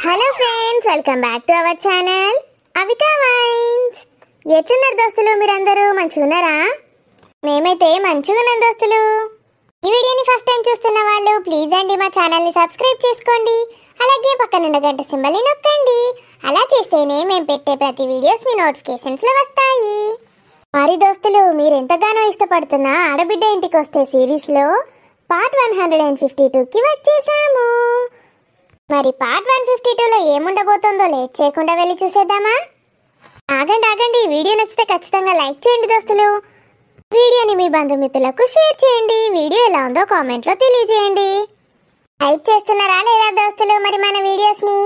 Hello friends, welcome back to our channel Avita wines. ఎట్లున్నారు దోస్తులు? మీరందరూ మంచిగా ఉన్నారా? మేమైతే మంచిగా ఉన్నాం దోస్తులు. ఈ వీడియోని ఫస్ట్ టైం చూస్తున్న వాళ్ళు ప్లీజ్ అండి మా ఛానల్ని సబ్స్క్రైబ్ చేసుకోండి. అలాగే పక్కనున్న గంట సింబల్ని నొక్కండి. అలా చేస్తేనే మేము పెట్టే ప్రతి వీడియోస్ మీ నోటిఫికేషన్స్లో వస్తాయి. మరి దోస్తులు, మీరు ఎంతగానో ఇష్టపడుతున్న ఆడబిడ్డ ఇంటికి వస్తే సిరీస్లో పార్ట్ 152కి వచ్చేసాము. మరి పార్ట్ 152లో ఏముండబోతుందో లేట్ చేయకుండా వెళ్ళి చూసేద్దామా? ఆగండి, వీడియో నచ్చితే ఖచ్చితంగా లైక్ చేయండి దోస్తులు. వీడియోని మీ బంధుమిత్రులకు షేర్ చేయండి. వీడియో ఎలా ఉందో కామెంట్లో తెలియజేయండి. హైప్ చేస్తున్నారా లేదా దోస్తులు? మరి మన వీడియోస్ని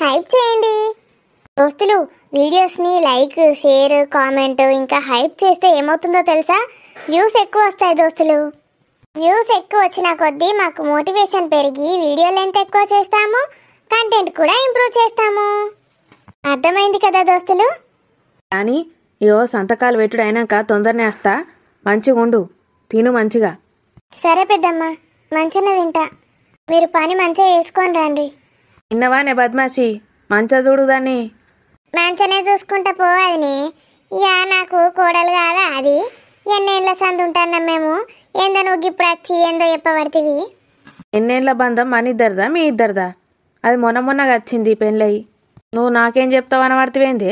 హైప్ చేయండి దోస్తులు. వీడియోస్ని లైక్, షేర్, కామెంట్ ఇంకా హైప్ చేస్తే ఏమవుతుందో తెలుసా? వ్యూస్ ఎక్కువ వస్తాయి దోస్తులు. వ్యూస్ ఎక్కువ వచ్చిన కొద్దీ మాకు మోటివేషన్ పెరిగి వీడియో లెంత్ ఎక్కువ చేస్తాము, కంటెంట్ కూడా ఇంప్రూవ్ చేస్తాము. అర్థమైంది కదా దోస్తులు? కానీ సంతకాలు పెట్టుడు అయినాక తొందరనే వస్తా. మంచిగా ఉండు, తిను మంచిగా. సరే పెద్దమ్మ, మంచిగా తింటా. మీరు పని మంచిగా చేసుకొని రండి. ఇన్నవానే బద్మాషి, మంచిగా చూడు దాన్ని. మంచిగానే చూసుకుంటా పోవని. ఇక నాకు కోడలు కాదా అది? ఎన్నేళ్ళ సందు ఉంటాన్నాం మేము. ఏందో నువ్వు ఇప్పుడు వచ్చి ఏందో చెప్పబడితివి. ఎన్నేళ్ల బంధం మన ఇద్దరిదా మీ ఇద్దరిదా? అది మొన్నగా వచ్చింది పెళ్ళయి. నువ్వు నాకేం చెప్తావు అనబడితేవేంది?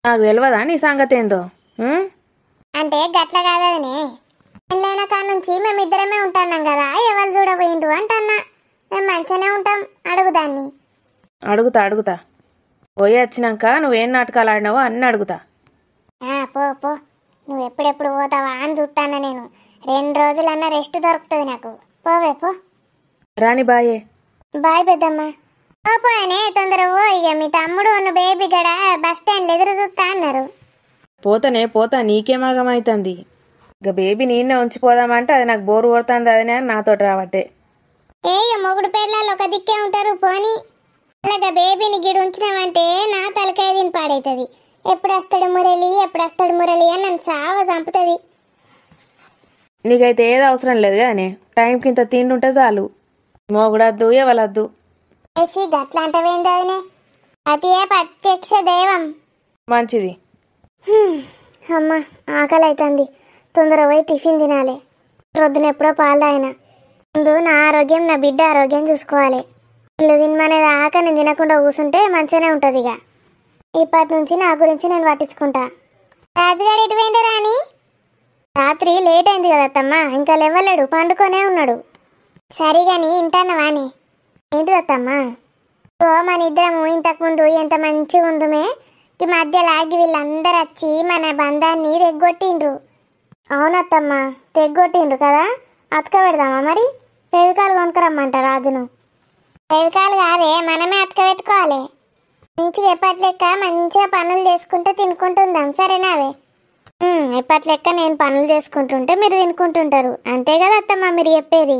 నాకు తెలియదా నీ సంగతి ఏందో? అంటే గట్ల కాదనే. పెళ్ళైన కాడ నుంచి మేమిద్దరమే ఉంటున్నాం కదా, ఎవరు చూడబోయిండ్రు అంటన్నా. మేము మంచిగానే ఉంటాం, అడుగుదాన్ని. అడుగుతా పోయి వచ్చినాక నువ్వేం నాటకాలు ఆడినావో అన్నీ అడుగుతా. పో నువ్వు ఎప్పుడెప్పుడు పోతావా అని చూస్తాను నేను. 2 రోజులన్నా రెస్ట్ దొరుకుతుంది నాకు. పోవే పో. రాని బాయే. బాయ్ పెద్దమ్మ. పోనే తొందర పో. ఇక మీ తమ్ముడు ఉన్న బేబీ గడ బస్ స్టాండ్లో ఎదురు చూస్తా అన్నారు. పోతా, నీకేమాగమైతుంది. ఇక బేబీ నేనే ఉంచిపోదామంటే అది నాకు బోరు కొడుతుంది. అదనే నాతోటి రావట్టే. మొగుడు పేర్లలో ఒక దిక్కే ఉంటారు పోని. అలాగా బేబీని గిడు ఉంచినామంటే నా తలకాయ దీని పాడవుతుంది. ఎప్పుడు వస్తాడు మురళి అని నన్ను సావ చంపుతుంది. నీకైతే ఏదో అవసరం లేదు కానీ టైంకి ఇంత తిండుంటే చాలు. మోగుడద్దు ఎవలద్దు. గట్లా అంటవేంది అదినే? అతియే ప్రత్యక్ష దైవం. మంచిది. అమ్మ ఆకలి అవుతుంది. తొందర పోయి టిఫిన్ తినాలి. ప్రొద్దున ఎప్పుడో పాలు ఆయన. ముందు నా ఆరోగ్యం, నా బిడ్డ ఆరోగ్యం చూసుకోవాలి. ఇల్లు తినమనేది ఆక నేను తినకుండా కూర్చుంటే మంచిగానే ఉంటుంది. ఇక ఇప్పటి నుంచి నా గురించి నేను పట్టించుకుంటా. రాజుగాడు ఎటు పోయిండే రాని? రాత్రి లేట్ అయింది కదా అత్తమ్మ, ఇంకా లేవలేడు, పండుకొనే ఉన్నాడు. సరిగాని ఇంటానవాని? ఏంటిది అత్తమ్మ? మన ఇద్దరము ఇంతకుముందు ఎంత మంచిగా ఉందుమే, ఈ మధ్య లాగి వీళ్ళందరూ వచ్చి మన బంధాన్ని తెగ్గొట్టిండ్రు. అవునత్తమ్మ, తెగ్గొట్టిండ్రు కదా. అతక పెడదామా మరి? ఫెవికాలు కొనుక్కరమ్మంట రాజును. ఫెవికాలు కాదే, మనమే అతక పెట్టుకోవాలి. మంచిగా ఎప్పట్లెక్క మంచిగా పనులు చేసుకుంటూ తినుకుంటుందాం, సరేనావే? ఎప్పట్లెక్క నేను పనులు చేసుకుంటుంటే మీరు తినుకుంటుంటారు, అంతే కదా అత్తమ్మ మీరు చెప్పేది?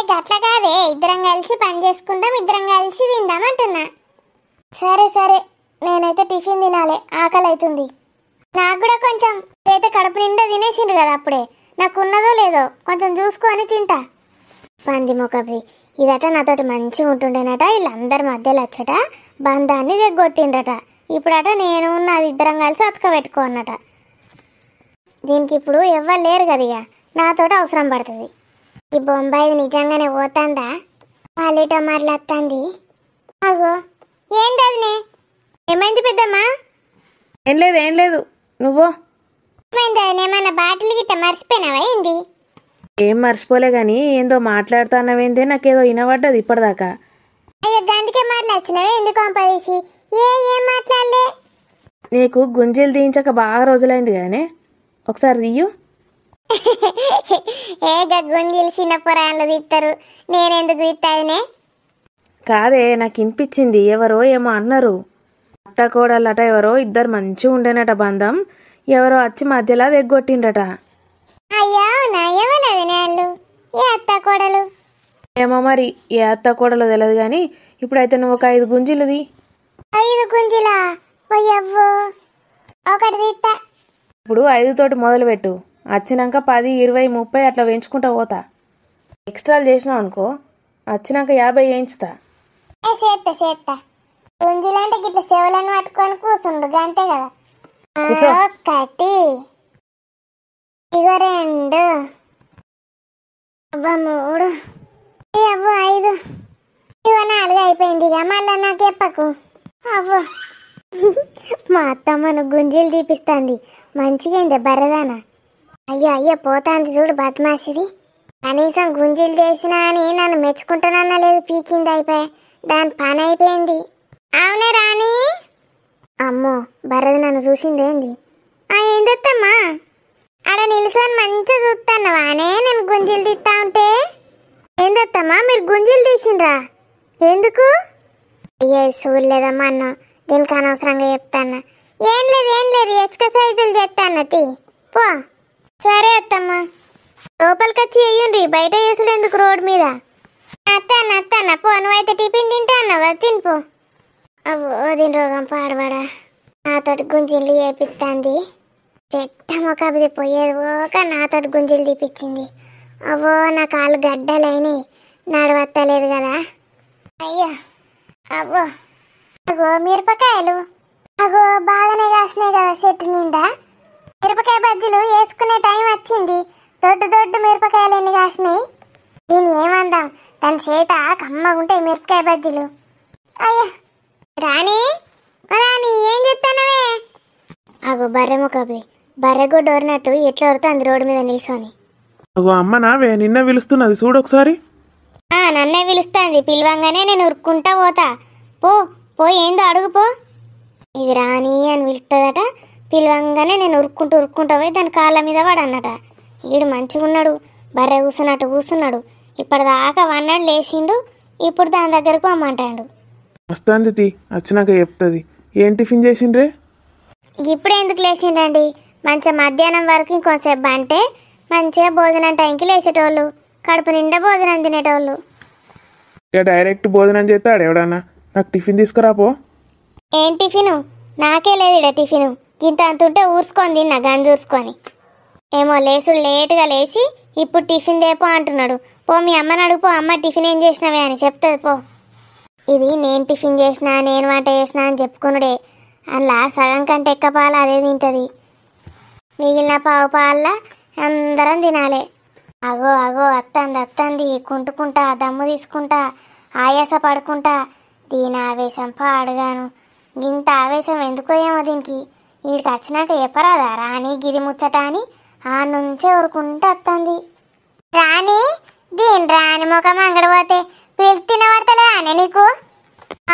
గట్ల కాదే, ఇద్దరం కలిసి పని చేసుకుందాం, ఇద్దరం కలిసి తిందాం అంటున్నా. సరే నేనైతే టిఫిన్ తినాలి, ఆకలి అవుతుంది. నాకు కూడా కొంచెం అయితే కడుపు నిండా తినేసిండ్రు కదా అప్పుడే. నాకు ఉన్నదో లేదో కొంచెం చూసుకొని తింటా. పంది మొక్కది ఇదట నాతోటి మంచిగా ఉంటుండేనట. వీళ్ళందరి మధ్యలో వచ్చట బంధాన్ని తెగొట్టిండట. ఇప్పుడట నేను ఉన్నది ఇద్దరం కలిసి అతక పెట్టుకోనట. దీనికి ఇప్పుడు ఎవ్వరు లేరు కదా, ఇక నాతోటి అవసరం పడుతుంది. ఈ బొంబాయి నిజంగానే పోతుందా? వాళ్ళేటో మరలత్తంది. అగో ఏంటదినే? ఏమైంది పెద్దమ్మా? ఏం లేదు నువ్వు ఏమైంది అదినే? ఏమన్నా బాటిల్ గిట్ట మర్చిపోయినావా ఏంది? ఏం మర్చిపోలే గాని ఏందో మాట్లాడుతానవేందే, నాకేదో వినబడ్డది ఇప్పటిదాకా. అయ్యో గంటకే మాట్లాడుతున్నావే ఎందుకు పంపదీసి? ఏం మాట్లాడలే. నీకు గుంజీలు తీయించక బాగా రోజులైంది కానీ ఒకసారి తీయు. గుంజీలు చిన్న పురాణాలు తీస్తారు, నేనెందుకు తీస్తానే? కాదే, నాకు వినిపించింది. ఎవరో ఏమో అన్నారు. అత్త కోడలట ఎవరో ఇద్దరు మంచిగా ఉండేనట బంధం. ఎవరో వచ్చి మధ్యలో తెగ్గొట్టిండట. అయ్యా నా ఎవరది వాళ్ళు? ఏ అత్త కోడలు? ఏమో మరి ఏ అత్త కోడలో తెలియదు కానీ ఇప్పుడైతే నువ్వు ఒక 5 గుంజీలుది. 5 గుంజీలా? అయ్యవ్వో, ఒకటి తీస్తా. ఇప్పుడు 5 తోటి మొదలు పెట్టు. వచ్చినాక 10, 20, 30 అట్లా వేయించుకుంటా పోతా. ఎక్స్ట్రాలు చేసినావు అనుకో, వచ్చినాక 50 వేయించుతా. చేత్తా గుంజులంటే గిట్ల చెవులను పట్టుకొని కూర్చుండు గంతే కదా. కూర్చో. ఒకటి ఇగో రెండు అవ్వ మూడు అవ్వ ఐదు ఇగో నాలుగు అయిపోయింది. ఇక మళ్ళా నాకు చెప్పకు అవ్వ. మా అత్తమ్మను గుంజీలు తీపిస్తుంది మంచిగా అయింది బర్రదానా. అయ్యో అయ్యో పోతాంది చూడు బద్మాషిది. కనీసం గుంజీలు చేసినా అని నన్ను మెచ్చుకుంటానన్నా లేదు, పీకింది అయిపోయి దాని పని అయిపోయింది. అవునే రాణి. అమ్మో బర్రది నన్ను చూసిందేంది? ఏందత్తమ్మా ఆడ నిల్చొని మంచిగా చూస్తాన్నవానే నేను గుంజీలు తీస్తా ఉంటే? ఏందత్తమ్మా మీరు గుంజీలు తీసిండ్రా? ఎందుకు? అయ్యే చూడలేదమ్మా అన్న, దీనికి అనవసరంగా చెప్తాన్నా. ఏం లేదు ఎక్సర్సైజులు చేస్తాను తీ పో. సరే అత్తమ్మా లోపలికి వచ్చి వేయండి, బయట చేసుడు ఎందుకు రోడ్డు మీద. అత్తన్న పో, నువ్వైతే టిఫిన్ తింటా అన్నావు కదా తినిపో. అవ్వో దీని రోగం పాడబడా నాతోటి గుంజీలు చేపిస్తుంది. చెట్టమో కబుది పోయేది ఓక నాతోటి గుంజీలు తీపిచ్చింది. అవ్వో నా కాళ్ళు గడ్డలైనాయి, నడవత్తలేదు కదా. అయ్యో అవ్వో అగో మిరపకాయలు అగో బాగానే కాసినాయి కదా చెట్టు నిండా. మిరపకాయ బజ్జీలు వేసుకునే టైం వచ్చింది. దొడ్డు మిరపకాయలు ఎన్ని కాసినాయి. దీన్ని ఏమందాం, దాని చేత కమ్మగుంటాయి మిరపకాయ బజ్జీలు. అయ్యో రాణి ఏం చెప్తానవే? అగో బర్రె కబుది బర్రెగొడ్డు ఓరినట్టు ఎట్లా ఓరుతుంది రోడ్డు మీద నిల్చొని. అమ్మ నావే నిన్న పిలుస్తున్నది చూడు ఒకసారి. నన్నే పిలుస్తుంది, పిలవంగానే నేను ఉరుక్కుంటా పోతా. పో ఏందో అడుగు పో. ఇది రాణి అని పిలుస్తుందట, పిలవంగానే నేను ఉరుక్కుంటూ పోయి దాని కాళ్ళ మీద పడన్నట. ఈడు మంచిగా ఉన్నాడు, బర్రె కూర్చున్నాడు. ఇప్పటిదాకా వన్నాడు లేచిండు, ఇప్పుడు దాని దగ్గరకు అమ్మంటాడు. వస్తాంది తీ, వచ్చినాక చెప్తుంది. ఏం టిఫిన్ చేసిండ్రే? ఇప్పుడు ఎందుకు లేచిండ్రండి, మంచిగా మధ్యాహ్నం వరకు ఇంకొంచెం అంటే మంచిగా భోజనం టైంకి లేచేటోళ్ళు, కడుపు నిండా భోజనం తినేటోళ్ళు. ఇక డైరెక్ట్ భోజనం చేస్తాడు ఎవడన్నా. నాకు టిఫిన్ తీసుకురాపో. ఏం టిఫిను? నాకే లేదు ఇడ టిఫిను. ఇంత అంతుంటే ఊర్చుకొని తిన్నా గంజూర్చుకొని. ఏమో లేసుడు లేటుగా లేచి ఇప్పుడు టిఫిన్ దేపో అంటున్నాడు. పో మీ అమ్మని అడుగుపో, అమ్మ టిఫిన్ ఏం చేసినావే అని చెప్తుంది పో. ఇది నేను టిఫిన్ చేసినా నేను వంట చేసినా అని చెప్పుకున్నాడే, అలా సగం కంటే ఎక్క పాలు అదే తింటుంది. మిగిలిన పావు పాల అందరం తినాలి. అగో అత్తంది కుంటుకుంటా దమ్ము తీసుకుంటా ఆయాస పడుకుంటా. దీని ఆవేశం పాడుగాను. ఇంత ఆవేశం ఎందుకో ఏమో దీనికి. వీడికి వచ్చినాక చెప్పరాదా రాణి గిది ముచ్చట అని ఆ నుంచే ఊరుకుంటూ వస్తుంది. రాణి రాణి ముఖం అంగడిపోతే పిలిచి తినబడతలేదా అనే నీకు?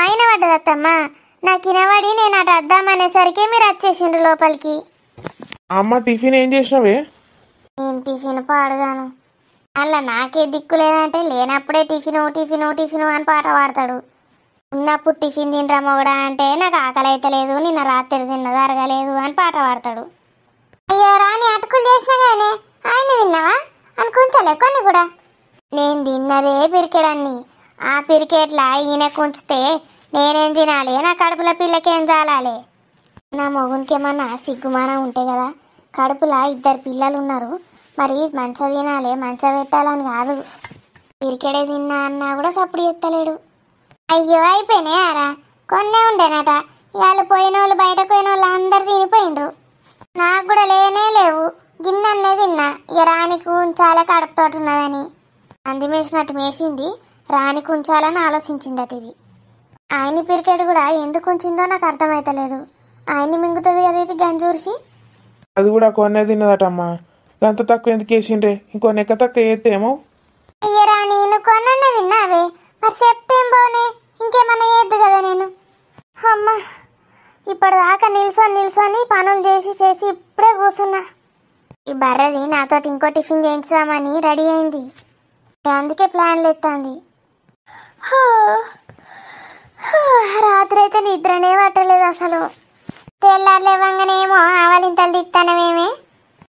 ఆయన పడ్డదత్తమ్మా, నాకు వినబడి నేను అటు వద్దామనేసరికి మీరు వచ్చేసిండ్రు లోపలికి. అమ్మ టిఫిన్ ఏం చేసినావే? నేను టిఫిన్ పాడుగాను. అలా నాకే దిక్కు లేదంటే లేనప్పుడే టిఫిను అని పాట పాడతాడు. ఉన్నప్పుడు టిఫిన్ తినరా మొగడా అంటే నాకు ఆకలి అయితే లేదు, నిన్న రాత్రి తిన్నది అరగలేదు అని పాట పాడతాడు. అయ్యో రాని అటుకులు చేసినా కానీ ఆయన తిన్నావా అనుకుంటలే కొన్ని కూడా. నేను తిన్నదే పిరికెడన్ని, ఆ పిరికెట్లా ఈయన కుంచితే నేనేం తినాలి, నా కడుపులో పిల్లకేం చాలాలి. నా మొగునికి ఏమన్నా సిగ్గుమానం ఉంటే కదా, కడుపులో 2 పిల్లలు ఉన్నారు, మరి మంచిగా తినాలి మంచిగా పెట్టాలని కాదు. పిరికెడే తిన్నా అన్నా కూడా సప్పుడు ఎత్తలేడు. అయ్యో అయిపోయినాయి ఆరా, కొన్నే ఉండేనట. ఇవాళ పోయినోళ్ళు బయటకు పోయినోళ్ళు అందరు తినిపోయినరు, నాకు కూడా లేనే లేవు. గిన్నెన్నే తిన్నా. ఇక రాణికి ఉంచాలే కడుపుతోటి ఉన్నదని. అంది మేసినట్టు మేసింది, రాణికి ఉంచాలని ఆలోచించిందట. ఇది ఆయన్ని పిరికెడు కూడా ఎందుకు ఉంచిందో నాకు అర్థమైతలేదు. ఆయన్ని మింగుతుంది కదా ఇది గంజూర్చి. అది కూడా కొన్నే తిన్నదటమ్మా, అంత తక్కువ ఎందుకు వేసిండ్రే? ఇంకొన్ని ఎక్క తక్కువ వేస్తే ఏమో. అయ్య రాణి నువ్వు కొన్నే తిన్నావే, మరి చెప్తేం బానే, ఇంకేమన్నా చేయొద్దు కదా నేను. అమ్మా ఇప్పటిదాకా నిల్చొని పనులు చేసి ఇప్పుడే కూర్చున్నా. ఈ బర్రది నాతోటి ఇంకో టిఫిన్ చేయించుదామని రెడీ అయింది, అందుకే ప్లాన్లు ఎత్తాంది. రాత్రి అయితే నిద్రనే పట్టలేదు అసలు. తెల్లారు లేవంగానేమో ఆవలింతలు తీస్తానమేమే.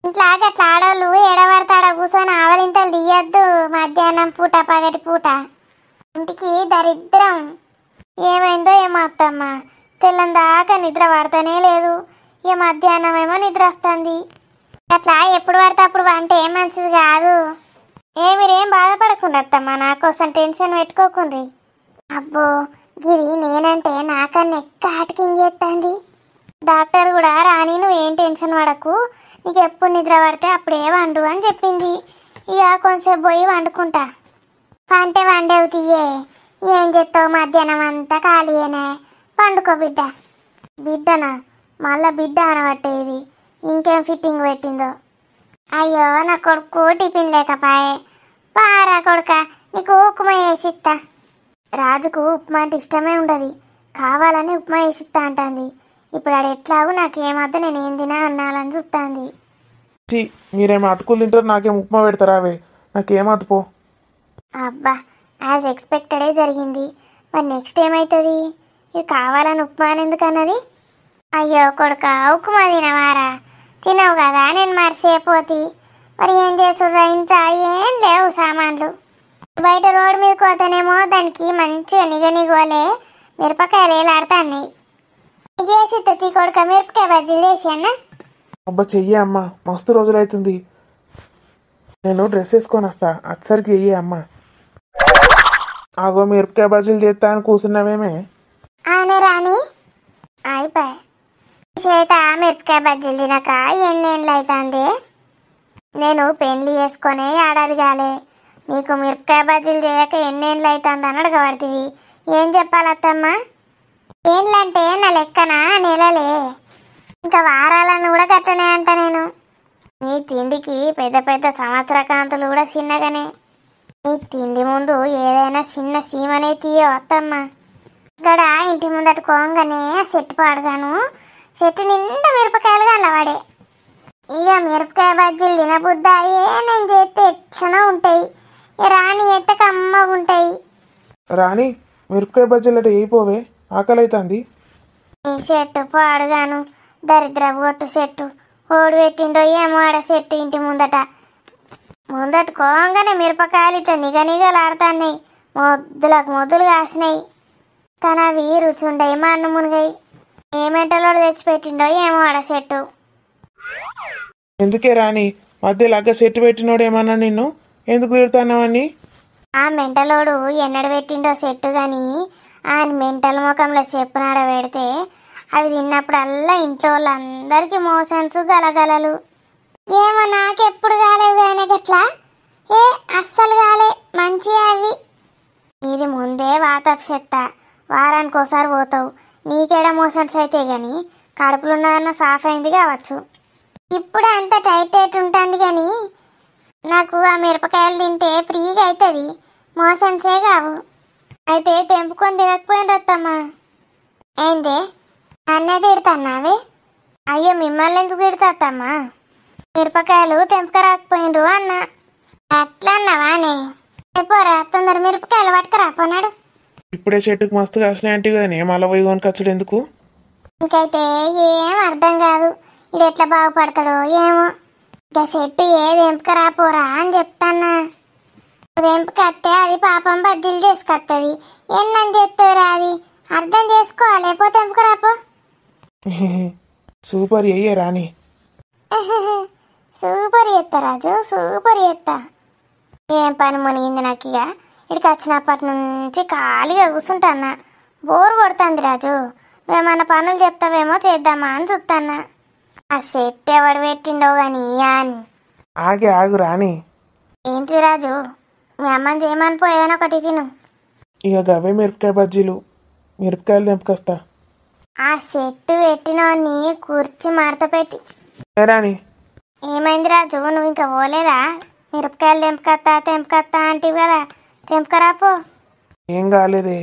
ఇంట్లో అట్లా ఆడవాళ్ళు ఎడబడతాడ కూర్చొని ఆవలింతలు తీయద్దు మధ్యాహ్నం పూట పగటి పూట. ఇంటికి దరిద్రం. ఏమైందో ఏమో అత్తమ్మ, తెల్లం దాకా నిద్ర పడతానే లేదు. ఇక మధ్యాహ్నం ఏమో నిద్ర వస్తుంది. అట్లా ఎప్పుడు పడితే అప్పుడు అంటే ఏం మంచిది కాదు. మీరేం బాధపడకుండా అత్తమ్మ, నా కోసం టెన్షన్ పెట్టుకోకుండ్రి. అబ్బో ఇది నేనంటే నాకన్నా ఎక్క హాటికింగ్ చేస్తుంది. డాక్టర్ కూడా రాని నువ్వేం టెన్షన్ పడకు, నీకు ఎప్పుడు నిద్ర పడితే అప్పుడే వండు అని చెప్పింది. ఇక కొంచెంసేపు పోయి వండుకుంటా. అంటే వండేవి తీయే, ఏం చేస్తావు మధ్యాహ్నం అంతా ఖాళీయేనే, పండుకో బిడ్డ. బిడ్డనా? మళ్ళా బిడ్డ అనబట్టేది, ఇంకేం ఫిట్టింగ్ పెట్టిందో. అయ్యో నా కొడుకు టిఫిన్ లేకపాయే, పారా కొడుక నీకు ఉప్మా వేసిస్తా. రాజుకు ఉప్మా అంటే ఇష్టమే ఉండదు, కావాలని ఉప్మా వేసిస్తా అంటుంది. ఇప్పుడు ఆడు ఎట్లాగూ నాకేమద్దు, నేను ఏం తినా అన్నాలని చూస్తుంది. మీరేమో అటుకులు తింటారు, నాకేం ఉప్మా పెడతారా? అవే నాకేమద్దు పో. అబ్బా, యాజ్ ఎక్స్పెక్టెడే జరిగింది. మరి నెక్స్ట్ ఏమవుతుంది? ఇది కావాలని ఉప్మా అని ఎందుకన్నది? అయ్యో కొడుక, ఉప్మా తినవారా? తినవు కదా, నేను మర్చిపోతి. మరి ఏం చేసుర్రా ఇంట్లో? ఏం లేవు సామాన్లు. బయట రోడ్డు మీద పోతేనేమో దానికి మంచిగా నిగనిగోలే మిరపకాయలు వేలాడుతున్నాయి. వేసి తీ కొడుక, మిరపకాయ బజ్జీలు వేసి అన్న. అబ్బా చెయ్యే అమ్మ, మస్తు రోజులు అవుతుంది. నేను డ్రెస్ వేసుకొని వస్తా, అచ్చరికి చెయ్యే అమ్మ. ఆగో మిరపకాయ బజ్జీలు చేస్తా అని కూర్చున్నావేమే? ఆనే రాని అయిపోయి చేత మిరపకాయ బజ్జీలు తినక ఎన్నేళ్ళు అవుతుంది. నేను పెళ్లి చేసుకొని ఏడాది కాలే, నీకు మిరపకాయ బజ్జీలు చేయక ఎన్నేళ్ళు అవుతుంది అని అడగబడుతుంది. ఏం చెప్పాలత్తమ్మా? ఏంటంటే నా లెక్కన నెలలే, ఇంకా వారాలను కూడా గట్టనే అంట. నేను నీ తిండికి పెద్ద పెద్ద సంవత్సర కాంతులు కూడా చిన్నగానే. నీ తిండి ముందు ఏదైనా చిన్న సీమనే తీయో అత్తమ్మ. ఇక్కడ ఇంటి ముందట కోంగానే చెట్టు పాడుగాను, చెట్టు నిండా మిరపకాయలు అల్లవాడే. ఇక మిరపకాయ బజ్జీలు తినబుద్దాయే, నేను చేస్తే ఎట్లనో ఉంటాయి. రాని ఎట్ట కమ్మగా ఉంటాయి. రాణి, మిరపకాయ బజ్జీలు అటు వేయిపోవే, ఆకలి అవుతుంది. ఈ చెట్టు పాడుగాను, దరిద్ర బొట్టు చెట్టు, ఓడి పెట్టిండో ఏమో ఆడ చెట్టు ఇంటి ముందట. ముందట కోంగానే మిరపకాయలు ఇట్లా నిగనిగలాడుతున్నాయి, మొద్దులకు మొద్దులు కాసినాయి. కానీ అవి రుచుండయి, మన్ను మునిగాయి. ఏమెంటలో తెచ్చిపెట్టిండో ఏమో ఆడ చెట్టు. ఎందుకే రాణి, మధ్యలాగా చెట్టు పెట్టినోడు ఏమన్నా నిన్ను ఎందుకు తిడుతున్నావని? ఆ మెంటలోడు ఎన్నడ పెట్టిండో చెట్టు గాని ఆ మెంటల్ ముఖంలో చెప్పునాడ పెడితే అవి తిన్నప్పుడల్లా ఇంట్లో వాళ్ళందరికీ మోషన్స్ గలగలలు. ఏమో నాకెప్పుడు కాలేవు కానీ గట్లా ఏ అస్సలు కాలే, మంచిగా అవి. ఇది ముందే వాతపు చెత్త, వారానికి ఒకసారి పోతావు, నీకేడ మోషన్స్ అయితే కానీ కడుపులో ఉన్నదన్న సాఫ్ అయింది కావచ్చు. ఇప్పుడు అంత టైట్ టైట్ ఉంటుంది కానీ నాకు ఆ మిరపకాయలు తింటే ఫ్రీగా అవుతుంది, మోషన్సే కావు. అయితే తెంపుకొని తినకపోయిన రత్తమ్మా. ఏందే అన్నే తిడతాన్నావే? అయ్యో మిమ్మల్ని ఎందుకు తిడతామ్మా? మిరపకాయలు తెంపకరాకపోయినరు అన్న. అట్లా అన్నావానే? పోరా తొందర మిరపకాయలు పట్టుకరా పోనాడు. ఇప్పుడే చెట్టుకు మస్తు కాసినాయి అంటే కానీ మళ్ళీ పోయి కొనుకొచ్చుడు ఎందుకు? ఇంకైతే ఏం అర్థం కాదు, ఇది ఎట్లా బాగుపడతాడో ఏమో. ఇంకా చెట్టు ఏది ఎంపకరాపోరా అని చెప్తాన్నా. ఎంపకత్తే అది పాపం బజ్జీలు చేసుకొస్తుంది, ఎన్నని చెప్తుందిరా అది అర్థం చేసుకోవాలి. లేకపోతే ఎంపకరాపో. సూపర్ అయ్యే రాణి. సూపర్ చేస్తా రాజు, సూపర్ చేస్తా. ఏం పని మునిగింది నాకు? ఇక ఇక్కడికి వచ్చినప్పటి నుంచి ఖాళీగా కూర్చుంటాన్నా, బోరు కొడుతుంది రాజు. నువ్వేమన్నా పనులు చెప్తావేమో చేద్దామా అని చూస్తాన్నా. ఆ చెట్టు ఎవడు పెట్టిండో కానీ అని. ఆగే ఆగు రాణి. ఏంటి రాజు, మీ అమ్మని చేయమనిపో ఏదైనా ఒక టిఫిన్. ఇక గవే మిరపకాయ బజ్జీలు, మిరపకాయలు తెంపుకొస్తా. ఆ చెట్టు పెట్టినోని కూర్చి మడత పెట్టి. రాణి ఏమైంది రాజు, నువ్వు ఇంకా పోలేదా? మిరపకాయలు తెంపుకత్తా అంటివి కదా, తెంపుకరాపో. ఏం కాలేదే,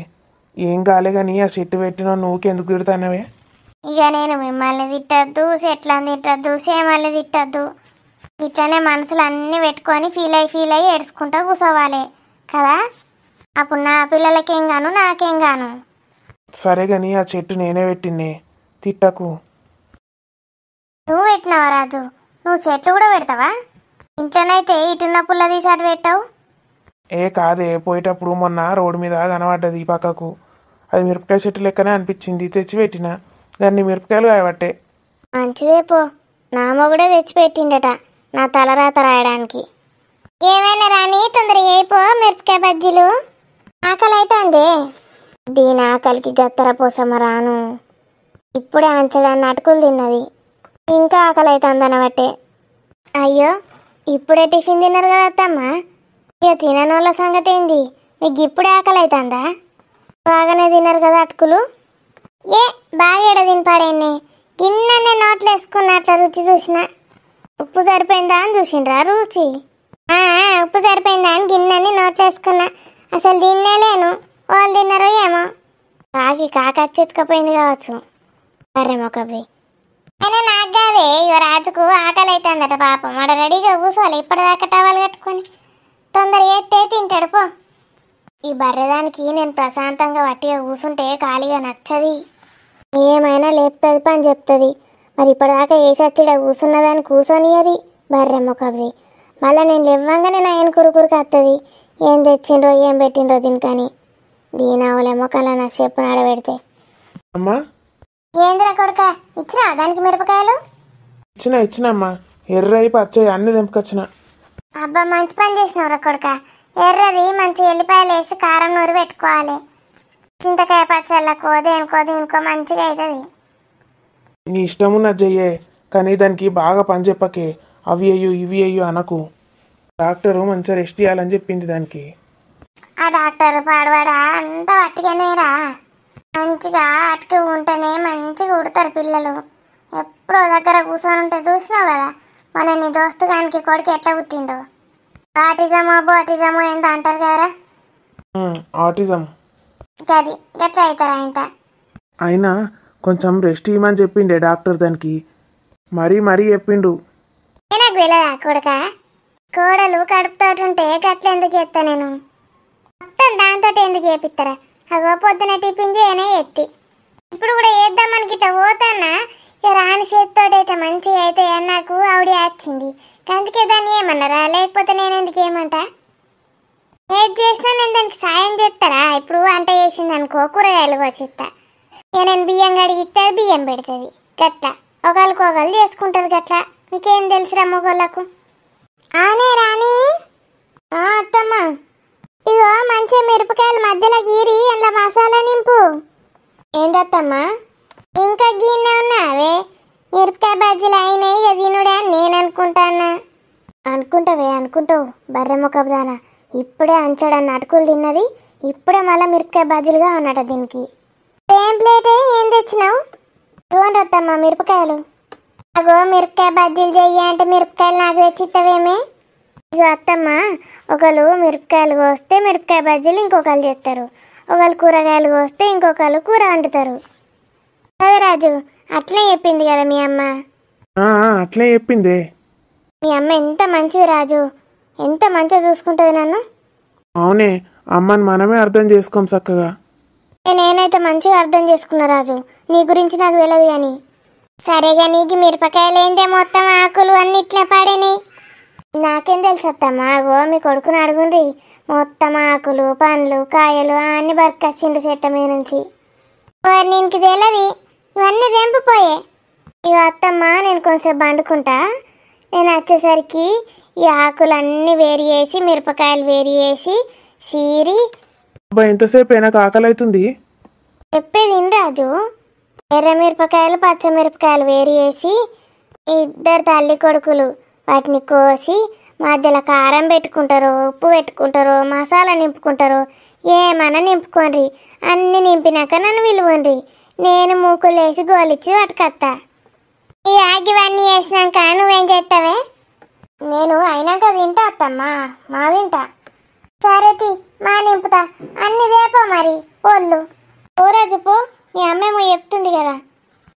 ఏం కాలే కానీ ఆ చెట్టు పెట్టిన నువ్వుకెందుకు తిడుతున్నావే? ఇక నేను మిమ్మల్ని తిట్టద్దు, చెట్లను తిట్టద్దు, చేమల్ని తిట్టద్దు. ఇట్లనే మనసులు అన్నీ పెట్టుకొని ఫీల్ అయ్యి ఏడ్చుకుంటా కూర్చోవాలి కదా. అప్పుడు నా పిల్లలకేం గాను నాకేం గాను. సరే కానీ ఆ చెట్టు నేనే పెట్టినే, తిట్టకు. నువ్వు పెట్టినావా రాజు? నువ్వు చెట్లు కూడా పెడతావా? ఇంట్లోనైతే ఇటున్న పుల్ల తీసి అటు పెట్టావు. ఏ కాదే, పోయేటప్పుడు మొన్న రోడ్డు మీద కనబడ్డది ఈ పక్కకు, అది మిరపకాయ చెట్టు లెక్కనే అనిపించింది, తెచ్చి పెట్టిన. దాన్ని మిరపకాయలు కాయబట్టే. మంచిదే పో, నా మొగుడే తెచ్చిపెట్టిండట నా తలరాత రాయడానికి. ఏమైనా రాని తొందరగా అయిపో, మిరపకాయ బజ్జీలు ఆకలి అవుతుంది. దీని ఆకలికి గత్తర పోసమ్మ రాను. ఇప్పుడే అంచడాన్ని అటుకులు తిన్నది, ఇంకా ఆకలి అవుతుంది బట్టే. అయ్యో, ఇప్పుడే టిఫిన్ తిన్నారు కదా అత్తమ్మ, ఇక తిననోళ్ళ సంగతి ఏంది? మీకు ఇప్పుడే ఆకలి అవుతుందా? బాగానే తిన్నారు కదా అటుకులు. ఏ బాగా ఎడ తినిపాడేనే, గిన్నెనే నోట్లు వేసుకున్న అట్లా రుచి చూసిన. ఉప్పు సరిపోయిందా అని చూసిండ్రా రుచి? ఉప్పు సరిపోయిందా అని గిన్నెని నోట్లు వేసుకున్నా. అసలు తిన్నేలేను, వాళ్ళు తిన్నారో ఏమో. రాగి కాకచ్చెత్తుకపోయింది కావచ్చు. సరే మొక్కవి అయినా నాకు కాదే, ఇక రాజుకు ఆకలి అవుతుందట పాపం. వాడు రెడీగా కూర్చోవాలి ఇప్పటిదాకా టవల్ కట్టుకొని. తొందర ఎత్తే తింటాడు పో. ఈ బర్రెదానికి నేను ప్రశాంతంగా వట్టిగా కూర్చుంటే ఖాళీగా నచ్చది. ఏమైనా లేపుతుంది, పని చెప్తుంది. మరి ఇప్పటిదాకా వేసొచ్చిడ కూర్చున్నదాన్ని కూర్చొనియది బర్రె మొక్కది. మళ్ళీ నేను లేవ్వంగానే నా ఆయన కురుకురికి వస్తుంది. ఏం తెచ్చిండ్రో ఏం పెట్టిండ్రో దీనికని. దీనవులే మొక్కలా నా చెప్పు ఆడబెడితే. అమ్మా ఏందిరా కొడుక, ఇచ్చినా దానికి మిరపకాయలు? ఇచ్చినమ్మా, ఎర్రయి పచ్చయి అన్ని తెంపుకొచ్చిన. అబ్బా మంచి పని చేసినవరా కొడుక. ఎర్రది మంచి ఎల్లిపాయలు వేసి కారం నూరి పెట్టుకోవాలి. చింతకాయ పచ్చళ్ళకో దేనికో మంచిగా అవుతుంది. నీ ఇష్టమున్నది చెయ్యే, కానీ దానికి బాగా పని చెప్పకే. అవి అయ్యు ఇవి అయ్యు అనకు. డాక్టరు మంచిగా రెస్ట్ చేయాలని చెప్పింది దానికి. ఆ డాక్టర్ పాడవాడా అంతా వట్టిగానేరా. మంచిగా అటుకు ఉంటేనే మంచిగా ఉడతారు పిల్లలు. ఎప్పుడో దగ్గర కూర్చొని ఉంటే చూసినావు కదా మన నీ దోస్తు గానికి కొడుకు ఎట్లా పుట్టిండో. ఆటిజమో బోటిజమో ఎంత అంటారు కదరా, ఆటిజం. గది గట్లా అవుతారా ఇంత. అయినా కొంచెం రెస్ట్ ఇవ్వమని చెప్పిండే డాక్టర్ దానికి. మరీ చెప్పిండు. నాకు వెళ్ళదా కొడుక, కోడలు కడుపుతోటి గట్ల ఎందుకు ఎత్తా నేను? మొత్తం దాంతో ఎందుకు చేపిస్తారా? అగో పొద్దున టిఫిన్ చేయనే ఎత్తి, ఇప్పుడు కూడా వేద్దామని గిట్ట పోతానా. ఇక రాని చేతితోటి అయితే మంచిగా అయితే నాకు ఆవిడ వచ్చింది, అందుకే దాన్ని ఏమన్నారా? లేకపోతే నేను ఎందుకు ఏమంటా? ఏది చేసినా నేను దానికి సాయం చేస్తారా? ఇప్పుడు వంట చేసింది అనుకో, కూరగాయలు కోసిస్తా. ఇక నేను బియ్యం కడిగిస్తే బియ్యం పెడుతుంది. గట్లా ఒకళ్ళు చేసుకుంటారు గట్లా. మీకేం తెలుసురా మొగోళ్ళకు? ఆనే రాని అత్తమ్మ, ఇగో మంచిగా మిరపకాయల మధ్యలో గీరి అందులో మసాలా నింపు. ఏందత్తమ్మా ఇంకా గిన్నె ఉన్నావే? మిరపకాయ బజ్జీలు అయినాయి, ఇక తినుడే అని నేను అనుకుంటానా. అనుకుంటావు బర్రె మొక్కదానా. ఇప్పుడే అంచడన్న అటుకులు తిన్నది, ఇప్పుడే మళ్ళీ మిరపకాయ బజ్జీలుగా ఉన్నట దీనికి. ఏం ప్లేటే ఏం తెచ్చినావు? ఇవ్వండి అత్తమ్మ మిరపకాయలు. అగో మిరపకాయ బజ్జీలు చెయ్యి అంటే మిరపకాయలు నాకు తెచ్చిస్తావేమే? ఇక అత్తమ్మ, ఒకళ్ళు మిరపకాయలు కోస్తే మిరపకాయ బజ్జీలు ఇంకొకళ్ళు చేస్తారు, ఒకళ్ళు కూరగాయలు కోస్తే ఇంకొకళ్ళు కూర వండుతారు. అదే రాజు అట్లే చెప్పింది కదా మీ అమ్మ. అట్లే చెప్పిందే. మీ అమ్మ ఎంత మంచిది రాజు, ఎంత మంచిగా చూసుకుంటుంది నన్ను. అవునే, అమ్మని మనమే అర్థం చేసుకోం చక్కగా. నేనైతే మంచిగా అర్థం చేసుకున్నా రాజు, నీ గురించి నాకు తెలియదు కానీ. సరేగా నీకు మిరపకాయలు ఏంటే మొత్తం ఆకులు అన్ని ఇట్లా పడినాయి. నాకేం తెలుసు అత్తమ్మా, గో మీ కొడుకుని అడుగుండ్రి. మొత్తం ఆకులు పండ్లు కాయలు అన్ని బరకొచ్చిండు చెట్ట మీద నుంచి. నీకు తెలియదు, ఇవన్నీ తెంపిపోయే. ఇక అత్తమ్మ నేను కొంచెం బండుకుంటా. నేను వచ్చేసరికి ఈ ఆకులన్నీ వేరి చేసి మిరపకాయలు వేరి చేసి చీరి. ఎంతసేపు నాకు ఆకలి అవుతుంది. చెప్పేది రాజు, ఎర్ర మిరపకాయలు పచ్చ మిరపకాయలు వేరి చేసి ఇద్దరు తల్లి కొడుకులు వాటిని కోసి మధ్యలో కారం పెట్టుకుంటారు, ఉప్పు పెట్టుకుంటారు, మసాలా నింపుకుంటారు. ఏమన్నా నింపుకోండి, అన్నీ నింపినాక నన్ను విలువండి. నేను మూకులు వేసి గోలిచ్చి పట్టుకొస్తా. ఈ ఆగివన్నీ వేసినాక నువ్వేం చేస్తావే? నేను అయినాక తింటా అత్తమ్మా, మా తింటా. సరేతి మా నింపుతా, అన్ని దేపో మరి ఒళ్ళు. ఓరాజు పో, మీ అమ్మేమో చెప్తుంది కదా.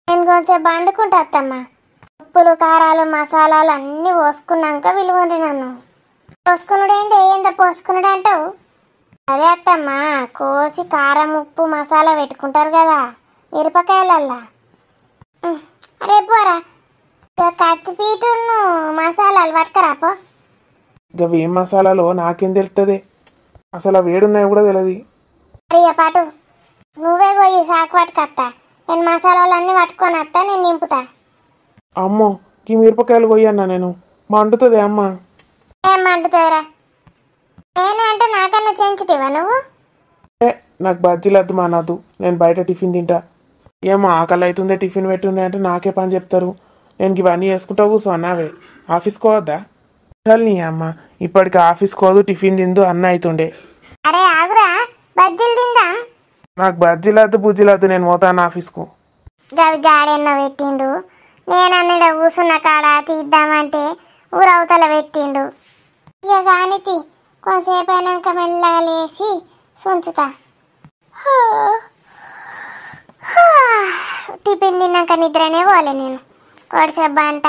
నేను కొంచెం బండుకుంటా అత్తమ్మా. ఉప్పులు కారాలు మసాలాలు అన్నీ పోసుకున్నాక విలువండి నన్ను. పోసుకున్నాడేంటి ఏందో పోసుకున్నాడు అంటావు? అదే అత్తమ్మా, కోసి కారం ఉప్పు మసాలా పెట్టుకుంటారు కదా మిరపకాయలల్లా. అరే పోరా, కత్తిపీటును మసాలాలు పట్టుకరాపో. ఇక ఏం మసాలాలో నాకేం తెలుస్తుంది, అసలు అవి ఏడున్నాయో కూడా తెలియదు. అయ్యా పాటు నువ్వే పోయి సాకు పట్టుకొస్తా. నేను మసాలాలన్నీ పట్టుకొని వస్తా, నేను నింపుతా. అమ్మో, ఈ మిరపకాయలు కొయ్యన్నా నేను, మండుతుంది అమ్మ. ఏం మండుతుందిరా? నేను అంటే నాకన్నా సెన్సిటివా నువ్వు? నాకు బజ్జీలు వద్దు మానద్దు, నేను బయట టిఫిన్ తింటా. ఏమో ఆకలి అవుతుందే టిఫిన్ పెట్టుండే అంటే నాకే పని చెప్తారు. నేను ఇవన్నీ వేసుకుంటా కూర్చోన్నావే, ఆఫీస్కి పోవద్దా? నీ అమ్మ ఇప్పటికి ఆఫీస్కి పోదు, టిఫిన్ తిందు అన్న అవుతుండే. అరే ఆగురా, బజ్జీలు తిందాం. నాకు బజ్జీలద్దు బుజ్జిలద్దు, నేను పోతాను ఆఫీస్కు. గవి గాడెన్నో పెట్టిండు, నేను అన్నడ కూసున్న కాడ తీద్దామంటే ఊరవతల పెట్టిండు. ఇక కానితి కొంతసేపు అయినాక మెల్లగా లేచి సుంచుతా. టిఫిన్ తిన్నాక నిద్రనే పోలే నేను, కొడిసేపు అంట.